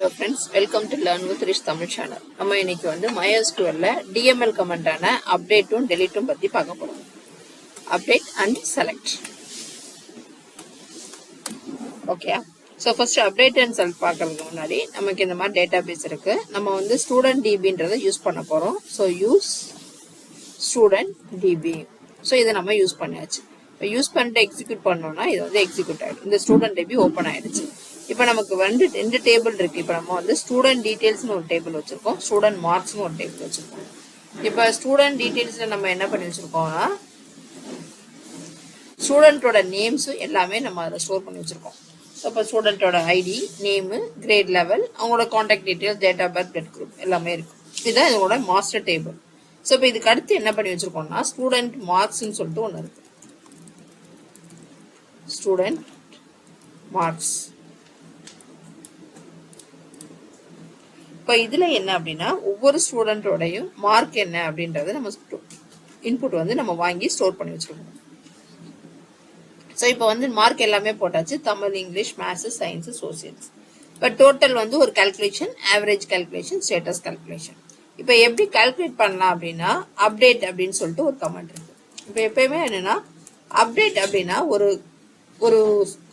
Hello friends, welcome to Learn with Rish Tamil channel. நம்ம இன்னைக்கு வந்து MySQL DML command ஆன update and delete பத்தி பார்க்க போறோம். Update and select. Okay. So first update and select பார்க்கிறதுக்கு முன்னாடி நமக்கு இந்த மாதிரி database இருக்கு. நம்ம வந்து student dbன்றதை யூஸ் பண்ண போறோம். So use student db. So இதை நம்ம யூஸ் பண்ணியாச்சு. இப்போ யூஸ் பண்ணிட்டு எக்ஸிக்யூட் பண்ணோம்னா இது வந்து எக்ஸிக்யூட் ஆயிடும். இந்த ஸ்டூடெண்ட் டேபிள் ஓப்பன் ஆயிடுச்சு. இப்போ நமக்கு வந்து ரெண்டு டேபிள் இருக்கு. இப்போ நம்ம வந்து ஸ்டூடெண்ட் டீடைல்ஸ்னு ஒரு டேபிள் வச்சிருக்கோம், ஸ்டூடெண்ட் மார்க்ஸ்னு ஒரு டேபிள் வச்சிருக்கோம். இப்போ ஸ்டூடெண்ட் டீடைல்ஸ்ல நம்ம என்ன பண்ணி வச்சிருக்கோம்னா ஸ்டூடெண்டோட நேம்ஸ் எல்லாமே நம்ம அதில் ஸ்டோர் பண்ணி வச்சிருக்கோம். இப்போ ஸ்டூடெண்டோட ஐடி, நேமு, கிரேட் லெவல், அவங்களோட contact details, date of birth, blood group எல்லாமே இருக்கும். இதுதான் இதோட மாஸ்டர் டேபிள். ஸோ இப்போ இதுக்கு அடுத்து என்ன பண்ணி வச்சிருக்கோம்னா ஸ்டூடெண்ட் மார்க்ஸ்ன்னு சொல்லிட்டு ஒன்று இருக்கு. Student marks. இப்போ இதுல என்ன அப்படின்னா ஒவ்வொரு ஸ்டூடெண்டோடையும் மார்க் என்ன அப்படின்றத நம்ம இன்புட் வந்து நம்ம வாங்கி ஸ்டோர் பண்ணி வச்சிருக்கோம். ஸோ இப்போ வந்து மார்க் எல்லாமே போட்டாச்சு, Tamil, English, maths, science, socials. இப்போ டோட்டல் வந்து ஒரு calculation, average calculation, status calculation. இப்போ எப்படி கால்குலேட் பண்ணலாம் அப்படின்னா அப்டேட் அப்படின்னு சொல்லிட்டு ஒரு கமெண்ட் இருக்கு. இப்போ எப்பயுமே என்னன்னா அப்டேட் அப்படின்னா ஒரு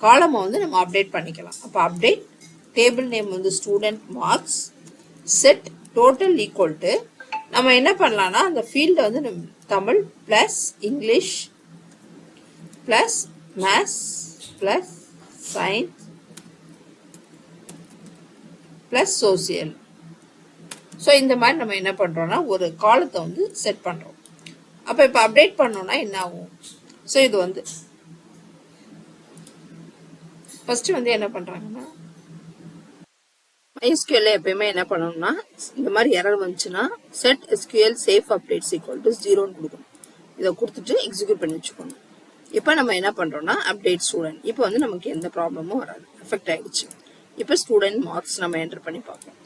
காலமை வந்து நம்ம அப்டேட் பண்ணிக்கலாம். அப்போ அப்டேட் டேபிள் நேம் வந்து student marks set total equal to நம்ம என்ன பண்ணலாம்னா அந்த ஃபீல்டை வந்து Tamil plus English plus maths plus science plus social. So இந்த மாதிரி நம்ம என்ன பண்றோம்னா ஒரு காலத்தை வந்து செட் பண்றோம். அப்போ இப்போ அப்டேட் பண்ணோம்னா என்ன ஆகும்? ஸோ இது வந்து ஃபர்ஸ்ட் வந்து என்ன பண்றாங்கன்னா MySQL எப்பயுமே என்ன பண்ணணும்னா இந்த மாதிரி எரர் வந்துச்சுன்னா set SQL safe updates equal to 0ன்னு கொடுக்கணும். இதை கொடுத்துட்டு எக்ஸிக்யூட் பண்ணி வச்சுக்கணும். இப்போ நம்ம என்ன பண்றோம்னா அப்டேட் ஸ்டூடெண்ட். இப்போ வந்து நமக்கு எந்த ப்ராப்ளமும் வராது, எஃபெக்ட் ஆயிடுச்சு. இப்போ ஸ்டூடெண்ட் மார்க்ஸ் நம்ம என்டர் பண்ணி பார்ப்போம்.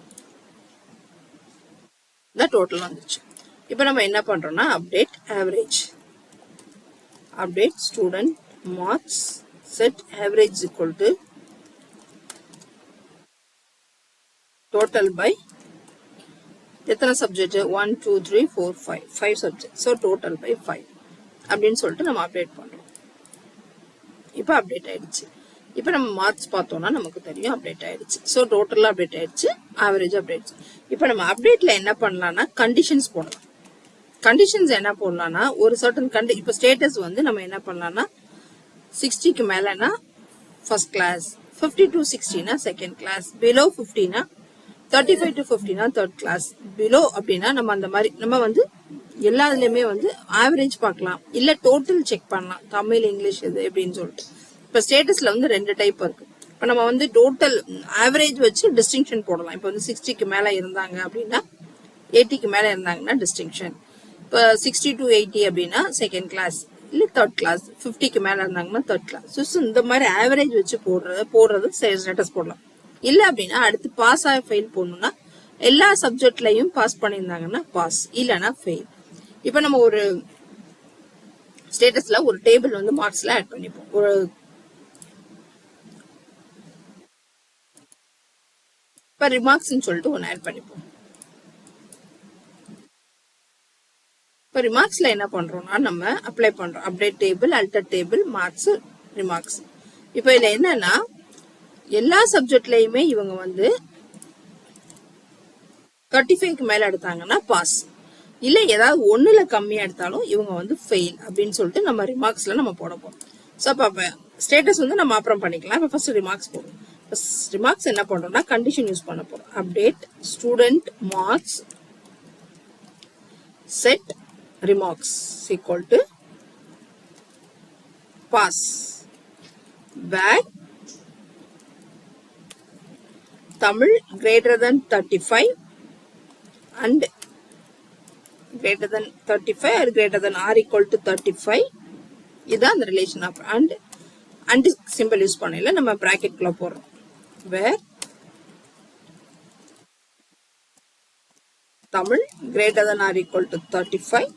இந்த டோட்டல் வந்துச்சு. இப்போ நம்ம என்ன பண்றோம்னா update average, update student marks set average equal to total by எத்தனை subject 1 2 3 4 5 subject. So total by 5 அப்படின்னு சொல்லிட்டு நம்ம அப்டேட் பண்றோம். இப்போ அப்டேட் ஆயிடுச்சு. இப்போ நம்ம மார்க்ஸ் பார்த்தோம்னா நமக்கு தெரியும் அப்டேட் ஆயிடுச்சு. ஸோ டோட்டலாக அப்டேட் ஆயிடுச்சு, ஆவரேஜ் அப்டேட். இப்போ நம்ம அப்டேட்ல என்ன பண்ணலாம்னா கண்டிஷன்ஸ் போடலாம். கண்டிஷன்ஸ் என்ன போடலாம்னா ஒரு சர்டன் இப்போ ஸ்டேட்டஸ் வந்து நம்ம என்ன பண்ணலாம்னா 60க்கு மேலனா ஃபர்ஸ்ட் கிளாஸ், 50 to 60னா செகண்ட் கிளாஸ், பிலோ 50னா 35 to 50னா தேர்ட் கிளாஸ், பிலோ அப்படின்னா நம்ம அந்த மாதிரி நம்ம வந்து எல்லாத்துலயுமே வந்து ஆவரேஜ் பார்க்கலாம், இல்ல டோட்டல் செக் பண்ணலாம், தமிழ் இங்கிலீஷ் இது எப்படின்னு சொல்லிட்டு. இப்ப ஸ்டேட்டஸ்ல வந்து ரெண்டு டைப் இருக்கு. இப்ப நம்ம வந்து டோட்டல் ஆவரேஜ் வச்சு டிஸ்டிங்ஷன் போடலாம். இப்ப வந்து 60க்கு மேல இருந்தாங்க அப்படின்னா 80க்கு மேல இருந்தாங்கன்னா டிஸ்டிங்ஷன். இப்ப 60 to 80 அப்படின்னா செகண்ட் கிளாஸ் இல்ல தேர்ட் கிளாஸ், 50க்கு மேல இருந்தாங்கன்னா தேர்ட் கிளாஸ். இந்த மாதிரி ஆவரேஜ் வச்சு போடுறது ஸ்டேட்டஸ் போடலாம். இல்ல அப்படின்னா அடுத்து பாஸ் ஆக ஃபெயில் போடணும்னா எல்லா சப்ஜெக்ட்லயும் பாஸ் பண்ணியிருந்தாங்கன்னா பாஸ், இல்லைன்னா ஃபெயில். இப்ப நம்ம ஒரு ஸ்டேட்டஸ்ல ஒரு டேபிள் வந்து மார்க்ஸ்ல ஆட் பண்ணிப்போம். ஒரு இப்ப ரிமார்க்ஸ்ன்னு சொல்லிட்டு ஒன்னு ஆட் பண்ணிப்போம். இப்போ ரிமார்க்ஸ்ல என்ன பண்றோம்னா நம்ம அப்ளை பண்றோம் update table, alter table, marks, remarks. இப்போ இதுல என்னன்னா எல்லா சப்ஜெக்ட்லயுமே இவங்க வந்து 35க்கு மேல எடுத்தாங்கன்னா பாஸ், இல்ல ஏதாவது ஒண்ணுல கம்மியா எடுத்தாலும் இவங்க வந்து ஃபெயில் அப்படின்னு சொல்லிட்டு நம்ம ரிமார்க்ஸ்ல நம்ம போட போறோம். ஸோ அப்ப ஸ்டேட்டஸ் வந்து நம்ம அப்புறம் பண்ணிக்கலாம். இப்போ ஃபர்ஸ்ட் ரிமார்க்ஸ் போடுறோம். ரிமார்க்ஸ் என்ன பண்றோம்னா கண்டிஷன் யூஸ் பண்ண போறோம். Update student marks set remarks equal to pass where Tamil greater than 35 and greater than 35 or greater than or equal to 35. இதான் அந்த relation of and simple use பண்ணல, நம்ம bracket குள்ள போறோம். where Tamil greater than or equal to 35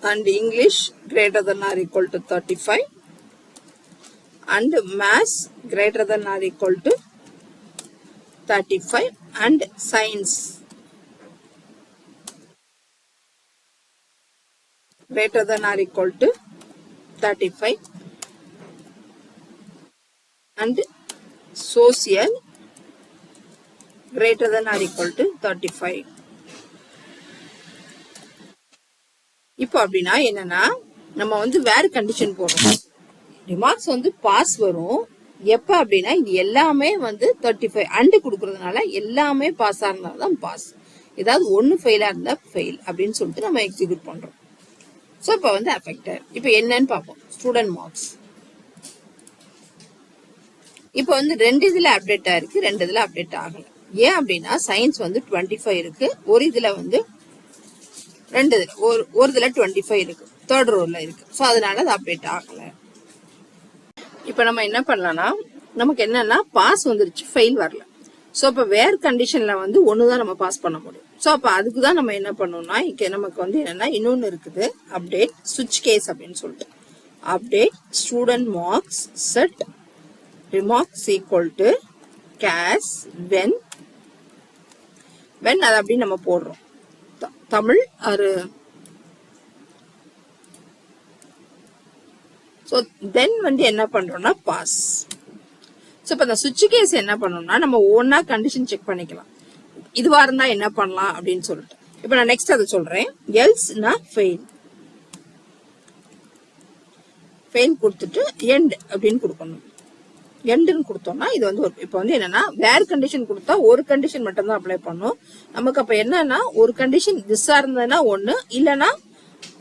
and English greater than or equal to 35 and maths greater than or equal to 35 and science greater than or equal to 35 and social greater than or equal to 35. இப்போ அப்படின்னா என்னன்னா நம்ம வந்து வேற condition போடுறோம். Remarks வந்து pass வரும் எப்ப அப்படின்னா இது எல்லாமே வந்து 35 அண்டு கொடுக்கறதுனால எல்லாமே பாஸ் ஆனாதான் பாஸ். ஏதாவது ஒன்னு ஃபெயிலா இருந்தா ஃபெயில் அப்படின்னு சொல்லிட்டு நம்ம எக்ஸிக்யூட் பண்றோம். ஸோ இப்போ வந்து அஃபெக்டட். இப்போ என்னன்னு பார்ப்போம். ஸ்டூடெண்ட் மார்க்ஸ் இப்போ வந்து 2 இதுல அப்டேட் ஆயிருக்கு, 2 இதுல அப்டேட் ஆகல. ஏன் அப்படின்னா சயின்ஸ் வந்து 25 இருக்கு, ஒரு இதுல வந்து 2 இதுல ஒரு இதுல 25 இருக்கு, தேர்ட் ரோல இருக்கு. ஸோ அதனால அது அப்டேட் ஆகல. இப்போ நம்ம என்ன பண்ணலாம்னா நமக்கு என்னன்னா பாஸ் வந்துருச்சு, ஃபெயில் வரல. ஸோ அப்போ வேர் கண்டிஷன்ல வந்து ஒண்ணுதான் நம்ம பாஸ் பண்ண முடியும். ஸோ அப்போ அதுக்கு தான் நம்ம என்ன பண்ணோம்னா இங்க நமக்கு வந்து என்னன்னா இன்னொன்னு இருக்குது, அப்டேட் சுவிட்ச் கேஸ் அப்படின்னு சொல்லிட்டு. Update student marks set remarks equal to cas when அது அப்படி நம்ம போடுறோம். தமிழ் ஒரு so then வந்து என்ன பண்றோம்னா பாஸ். ஸோ இப்போ இந்த சுவிட்ச் கேஸ் என்ன பண்ணோம்னா நம்ம ஒன்னா கண்டிஷன் செக் பண்ணிக்கலாம். இதுவா இருந்தா என்ன பண்ணலாம் அப்படின்னு சொல்லிட்டு இப்போ நான் நெக்ஸ்ட் அதை சொல்றேன். எல்ஸ்னா ஃபெயில் கொடுத்துட்டு எண்ட் அப்படின்னு கொடுக்கணும். எண்டுன்னு கொடுத்தோம்னா இது வந்து இப்போ வந்து என்னன்னா வேர் கண்டிஷன் கொடுத்தா ஒரு கண்டிஷன் மட்டும் தான் அப்ளை பண்ணும். நமக்கு அப்ப என்னன்னா ஒரு கண்டிஷன் திஸ்ஸா இருந்ததுன்னா ஒண்ணு, இல்லைன்னா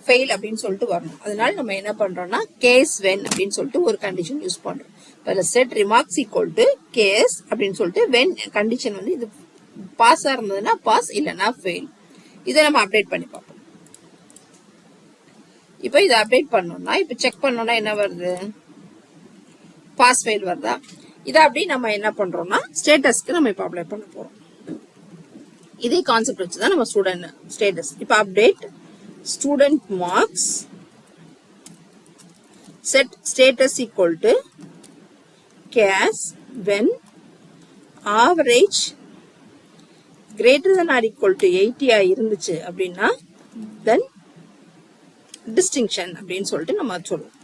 ஃபெயில் அப்படின்னு சொல்லிட்டு வரணும். அதனால நம்ம என்ன பண்றோம்னா கேஸ் வென் அப்படின்னு சொல்லிட்டு ஒரு கண்டிஷன் யூஸ் பண்றோம். இப்போ set remarks equal to case அப்படின்னு சொல்லிட்டு வென் கண்டிஷன் வந்து இது பாஸா இருந்ததுன்னா பாஸ், இல்லைன்னா ஃபெயில். இதை நம்ம அப்டேட் பண்ணி பார்ப்போம். இப்போ இதை அப்டேட் பண்ணோம்னா இப்போ செக் பண்ணோம்னா என்ன வருது, பாஸ் ஃபெயில் வருதா. இதை அப்படி நம்ம என்ன பண்றோம்னா ஸ்டேட்டஸ்க்கு நம்ம இப்ப அப்ளை பண்ண போறோம். இதே கான்செப்ட் வச்சுதான் நம்ம ஸ்டூடெண்ட் ஸ்டேட்டஸ். இப்ப update student marks set status equal to case when average greater than or equal to 80 இருந்துச்சு அப்படின்னா தென் டிஸ்டிங்ஷன் அப்படின்னு சொல்லிட்டு நம்ம சொல்லுவோம்.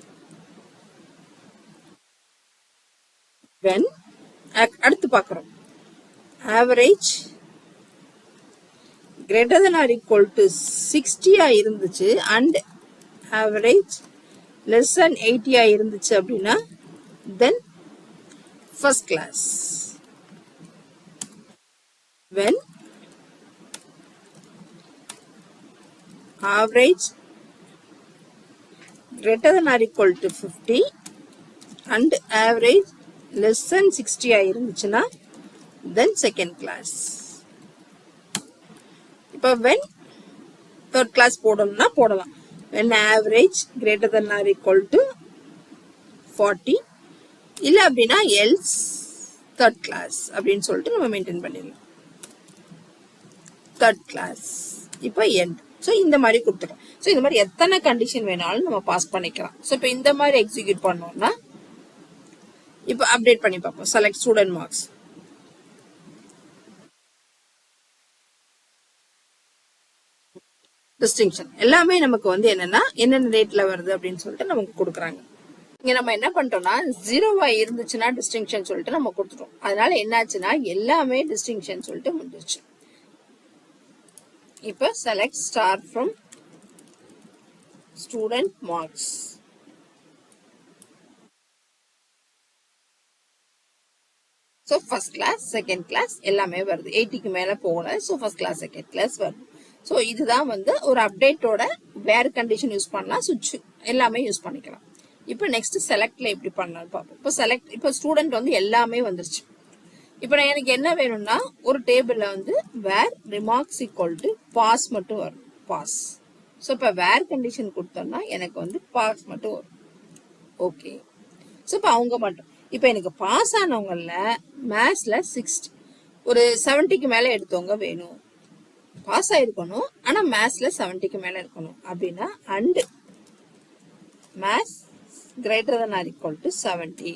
when அடுத்து பார்க்கிறோம் average greater than or equal to 60 இருந்துச்சு and average less than 80 இருந்துச்சு அப்படின்னா then first class. when average greater than or equal to 50 and average less than 60 இருந்துச்சுன்னா then second class. இப்போ when third class போடணும்னா போடலாம். when average greater than or equal to 40 இல்ல அப்படின்னா else third class அப்படின்னு சொல்லிட்டு நம்ம மெயின்டைன் பண்ணிடலாம். third class இப்போ end. ஸோ இந்த மாதிரி கொடுத்துக்கலாம். ஸோ இந்த மாதிரி எத்தனை கண்டிஷன் வேணாலும் நம்ம பாஸ் பண்ணிக்கலாம். ஸோ இப்போ இந்த மாதிரி எக்ஸிக்யூட் பண்ணோம்னா இப்போ அப்டேட் பண்ணி பார்ப்போம். Select student marks. டிஸ்டிங்ஷன் எல்லாமே நமக்கு வந்து என்னன்னா என்னென்ன ரேட்ல வருது அப்படின்னு சொல்லிட்டு நமக்கு கொடுக்குறாங்க. இங்க நம்ம என்ன பண்ணிட்டோம்னா 0 இருந்துச்சுன்னா டிஸ்டிங்ஷன் சொல்லிட்டு நம்ம கொடுத்துட்டோம். அதனால என்னாச்சுன்னா எல்லாமே டிஸ்டிங்ஷன் சொல்லிட்டு முடிஞ்சிருச்சு. இப்போ select star from student marks. So first class second class எல்லாமே வருது. 80க்கு மேல போகல. So first class second class வருது. ஸோ இதுதான் வந்து ஒரு அப்டேட்டோட வேர் கண்டிஷன் யூஸ் பண்ணலாம், சுவிட்ச் எல்லாமே யூஸ் பண்ணிக்கலாம். இப்போ நெக்ஸ்ட் செலக்ட்ல எப்படி பண்ணலாம்னு பார்ப்போம். இப்போ செலக்ட் இப்போ ஸ்டூடெண்ட் வந்து எல்லாமே வந்துருச்சு. இப்போ நான் எனக்கு என்ன வேணும்னா ஒரு டேபிள்ல வந்து where remarks equal to pass மட்டும் வரும், பாஸ். ஸோ இப்போ வேர் கண்டிஷன் கொடுத்தோம்னா எனக்கு வந்து பாஸ் மட்டும் வரும். ஓகே. ஸோ இப்போ அவங்க மட்டும் இப்போ எனக்கு பாஸ் ஆனவங்கள மேத்ஸ்ல 60 ஒரு 70க்கு மேல எடுத்தவங்க வேணும். பாஸ் ஆயிருக்கணும், ஆனா மேத்ஸ்ல 70க்கு மேல இருக்கணும் அப்படின்னா and maths greater than or equal to 70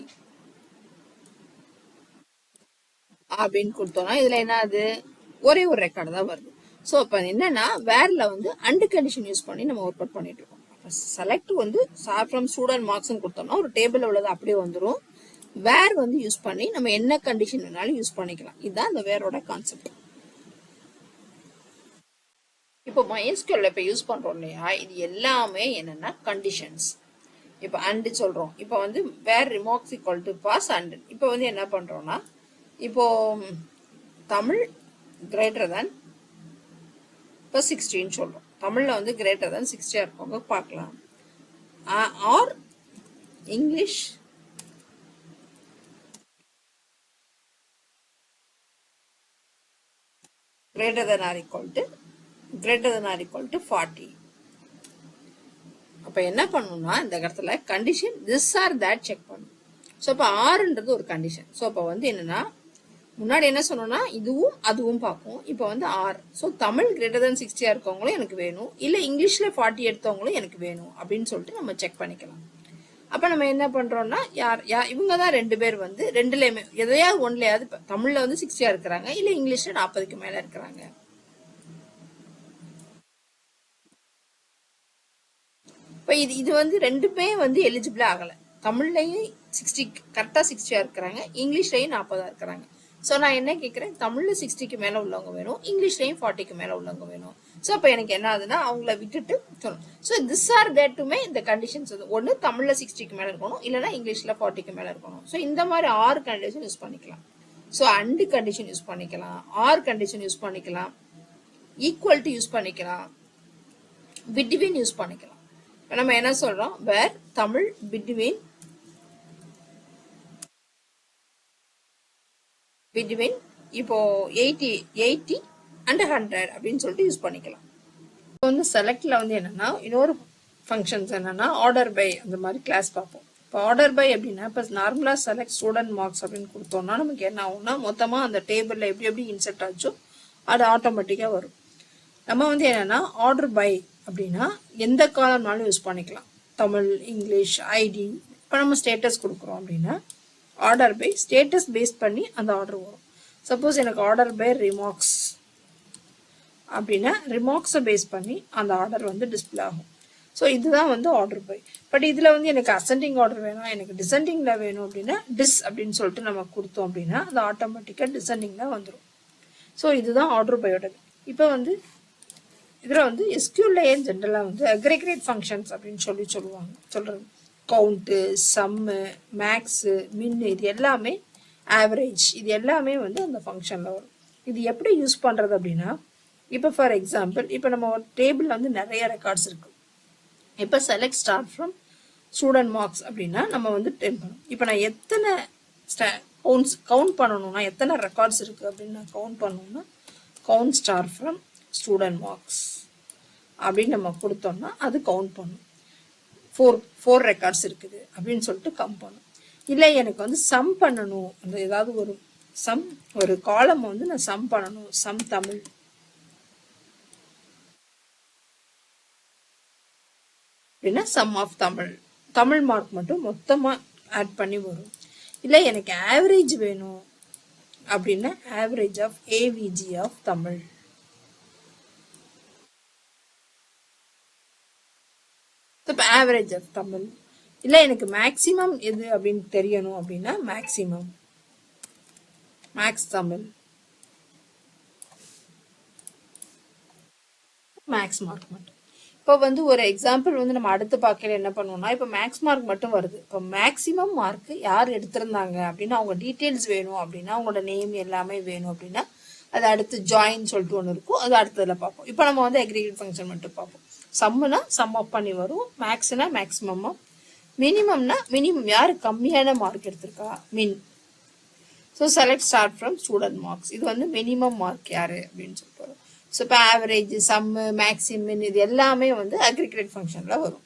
அப்படின்னு கொடுத்தோம்னா இதுல என்ன அது ஒரே ஒரு ரெக்கார்டு தான் வருது. ஸோ இப்போ என்னன்னா வேர்ல வந்து அண்ட் கண்டிஷன் யூஸ் பண்ணி நம்ம ஒர்க் அவுட் பண்ணிட்டு இருக்கோம். செலக்ட் வந்து ஸ்டார்ட் ஃப்ரம் ஸ்டூடெண்ட் மார்க்ஸ் கொடுத்தோம்னா ஒரு டேபிள் உள்ளது அப்படியே வந்துடும். வேர் வந்து யூஸ் பண்ணி நம்ம என்ன கண்டிஷன் வேணாலும் யூஸ் பண்ணிக்கலாம். இதுதான் இந்த வேரோட கான்செப்ட். இப்போ MySQL இப்போ யூஸ் பண்றோம் இல்லையா, இது எல்லாமே என்னன்னா கண்டிஷன்ஸ். இப்போ அண்ட் சொல்றோம். இப்போ வந்து where remarks equal to pass and. இப்போ வந்து என்ன பண்றோம்னா இப்போ தமிழ் கிரேட்டர் தேன் இப்போ 16 சொல்றோம். தமிழ்ல வந்து கிரேட்டர் தேன் 60 இருக்கவங்க பார்க்கலாம். R English greater than or equal to 40. அப்ப என்ன பண்ணணும்னா இந்த இடத்துல condition this or that check பண்ணணும். ஸோ இப்போ ஆறுன்றது ஒரு கண்டிஷன். ஸோ இப்போ வந்து என்னன்னா முன்னாடி என்ன சொன்னோம்னா இதுவும் அதுவும் பார்ப்போம். இப்போ வந்து or. So Tamil greater than 60 இருக்கவங்களும் எனக்கு வேணும், இல்லை இங்கிலீஷ்ல 40 எடுத்தவங்களும் எனக்கு வேணும் அப்படின்னு சொல்லிட்டு நம்ம செக் பண்ணிக்கலாம். அப்ப நம்ம என்ன பண்றோம்னா இவங்க தான் 2 பேர் வந்து ரெண்டுலயுமே எதையாவது ஒன்லையாவது தமிழ்ல வந்து 60 இருக்கிறாங்க, இல்ல இங்கிலீஷ்ல 40க்கு மேல இருக்கிறாங்க. இப்ப இது வந்து ரெண்டுமே வந்து எலிஜிபிள் ஆகல. தமிழ்லயும் 60 கரெக்டா 60 இருக்கிறாங்க, இங்கிலீஷ்லயும் 40 இருக்கிறாங்க. ஸோ நான் என்ன கேட்குறேன், தமிழ்ல 60க்கு மேல உள்ளவங்க வேணும், இங்கிலீஷ்லயும் 40க்கு மேல உள்ளவங்க வேணும். ஸோ அப்போ எனக்கு என்ன ஆகுதுன்னா அவங்கள விட்டுட்டு சொல்லணும். ஸோ திஸ் ஆர் தேட்டுமே இந்த கண்டிஷன்ஸ் வந்து ஒன்று தமிழ்ல 60க்கு மேல இருக்கணும், இல்லைன்னா இங்கிலீஷ்ல 40க்கு மேல இருக்கணும். ஸோ இந்த மாதிரி 6 கண்டிஷன் யூஸ் பண்ணிக்கலாம். ஸோ அண்ட் கண்டிஷன் யூஸ் பண்ணிக்கலாம், ஆர் கண்டிஷன் யூஸ் பண்ணிக்கலாம், ஈக்குவல் டு யூஸ் பண்ணிக்கலாம், பிட்வீன் யூஸ் பண்ணிக்கலாம். இப்போ நம்ம என்ன சொல்றோம், வேர் தமிழ் பிட்வீன் இப்போ 80 and 100 அப்படின்னு சொல்லிட்டு யூஸ் பண்ணிக்கலாம். இப்போ வந்து செலக்ட்ல வந்து என்னன்னா இன்னொரு ஃபங்க்ஷன்ஸ் என்னன்னா ஆர்டர் பை அந்த மாதிரி கிளாஸ் பார்ப்போம். இப்போ ஆர்டர் பை அப்படின்னா இப்போ நார்மலா செலக்ட் ஸ்டூடெண்ட் மார்க்ஸ் அப்படின்னு கொடுத்தோம்னா நமக்கு என்ன ஆகும்னா மொத்தமா அந்த டேபிள்ல எப்படி இன்செர்ட் ஆச்சோ அது ஆட்டோமேட்டிக்கா வரும். நம்ம வந்து என்னன்னா ஆர்டர் பை அப்படின்னா எந்த காலம்னாலும் யூஸ் பண்ணிக்கலாம். Tamil, English, ID. இப்போ நம்ம ஸ்டேட்டஸ் கொடுக்குறோம் அப்படின்னா ஆர்டர் பை ஸ்டேட்டஸ் பேஸ் பண்ணி அந்த ஆர்டர் வரும். சப்போஸ் எனக்கு ஆர்டர் பை ரிமார்க்ஸ் அப்படின்னா ரிமார்க்ஸை பேஸ் பண்ணி அந்த ஆர்டர் வந்து டிஸ்பிளே ஆகும். ஸோ இதுதான் வந்து ஆர்டர் பை. பட் இதில் வந்து எனக்கு அசெண்டிங் ஆர்டர் வேணும், எனக்கு டிசெண்டிங்கில் வேணும் அப்படின்னா டிஸ் அப்படின்னு சொல்லிட்டு நம்ம கொடுத்தோம் அப்படின்னா அது ஆட்டோமேட்டிக்காக டிசெண்டிங்கில் வந்துடும். ஸோ இதுதான் ஆர்டர் பையோட. இப்போ வந்து இதில் வந்து எஸ்கியூலையே ஜென்ரலாக வந்து அக்ரிகேட் ஃபங்க்ஷன்ஸ் அப்படின்னு சொல்கிறது கவுண்ட்டு, சம்மு, மேக்ஸு, மின்னு, இது எல்லாமே ஆவரேஜ், இது எல்லாமே வந்து அந்த ஃபங்க்ஷனில் வரும். இது எப்படி யூஸ் பண்ணுறது அப்படின்னா இப்போ ஃபார் எக்ஸாம்பிள் இப்போ நம்ம ஒரு டேபிளில் வந்து நிறைய ரெக்கார்ட்ஸ் இருக்கு. இப்போ select start from student marks அப்படின்னா நம்ம வந்து 10 பண்ணணும். இப்போ நான் எத்தனை கவுண்ட் பண்ணணும்னா எத்தனை ரெக்கார்ட்ஸ் இருக்கு அப்படின்னு நான் கவுண்ட் பண்ணணும்னா count start from student marks அப்படின்னு நம்ம கொடுத்தோம்னா அது கவுண்ட் பண்ணும். 4 ரெக்கார்ட்ஸ் இருக்குது அப்படின்னு சொல்லிட்டு கம் பண்ணும். இல்லை எனக்கு வந்து சம் பண்ணணும், அந்த ஏதாவது ஒரு காலம் வந்து நான் சம் பண்ணணும், சம் தமிழ் அப்படின்னா சம் ஆஃப் தமிழ் மார்க் மட்டும் மொத்தமாக ஆட் பண்ணி வரும். இல்லை எனக்கு ஆவரேஜ் வேணும் அப்படின்னா average of AVG of Tamil. இப்போ ஆவரேஜ் ஆஃப் தமிழ். இல்லை எனக்கு மேக்சிமம் எது அப்படின்னு தெரியணும் அப்படின்னா maximum max Tamil, max mark மட்டும். இப்போ வந்து ஒரு எக்ஸாம்பிள் வந்து நம்ம அடுத்து பார்க்கல என்ன பண்ணுவோம்னா இப்போ மேக்ஸ் மார்க் மட்டும் வருது. இப்போ மேக்ஸிமம் மார்க் யார் எடுத்திருந்தாங்க அப்படின்னா அவங்க டீட்டெயில்ஸ் வேணும் அப்படின்னா அவங்களோட நேம் எல்லாமே வேணும் அப்படின்னா அது அடுத்து ஜாயின் சொல்லிட்டு ஒன்று இருக்கும், அது அடுத்ததில் பார்ப்போம். இப்போ நம்ம வந்து அக்ரிகேட் ஃபங்க்ஷன் மட்டும் பார்ப்போம். சம்முனா சம் அப் பண்ணி வரும், மேக்ஸ்னா மேக்ஸிமம், மினிமம்னா மினிமம் யார் கம்மியான மார்க் எடுத்திருக்கா min. So select start from student marks, இது வந்து மினிமம் மார்க் யாரு அப்படின்னு சொல்லிட்டு வரும். ஸோ இப்போ ஆவரேஜ், சம்மு, மேக்ஸிமம் இது எல்லாமே வந்து அக்ரிகேட் ஃபங்க்ஷனில் வரும்.